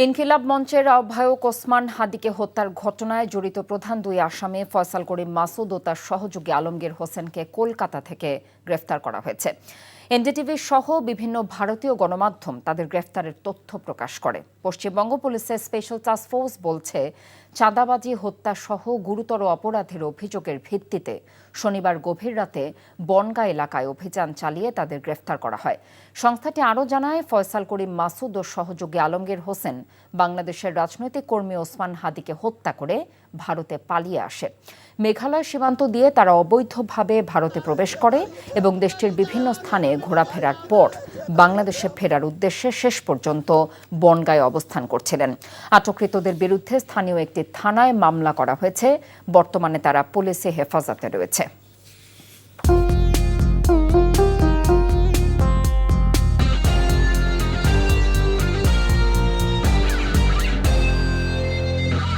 ইনকিলাব মঞ্চের আহ্বায়ক ওসমান হাদিকে হত্যার ঘটনায় জড়িত প্রধান দুই আসামি ফয়সাল করিম মাসুদ ও তার সহযোগী আলমগীর হোসেনকে কলকাতা থেকে গ্রেফতার করা হয়েছে। এনডিটিভি সহ বিভিন্ন ভারতীয় গণমাধ্যম তাদের গ্রেফতারের তথ্য প্রকাশ করে। পশ্চিমবঙ্গ পুলিশের স্পেশাল টাস্ক ফোর্স বলছে, চাঁদাবাজি, হত্যা সহ গুরুতর অপরাধের অভিযোগের ভিত্তিতে শনিবার গভীর রাতে বনগাঁ এলাকায় অভিযান চালিয়ে তাদের গ্রেফতার করা হয়। সংস্থাটি আরও জানায়, ফয়সাল করিম মাসুদ ও সহযোগী আলমগীর হোসেন বাংলাদেশের রাজনৈতিক কর্মী ওসমান হাদিকে হত্যা করে ভারতে পালিয়ে আসে। মেঘালয় সীমান্ত দিয়ে তারা অবৈধভাবে ভারতে প্রবেশ করে এবং দেশটির বিভিন্ন স্থানে ঘোরাফেরার পর বাংলাদেশে ফেরার উদ্দেশ্যে শেষ পর্যন্ত বনগাঁয় অবস্থান করছিলেন। আটককৃতদের বিরুদ্ধে স্থানীয় একটি থানায় মামলা করা হয়েছে। বর্তমানে তারা পুলিশে হেফাজতে রয়েছে।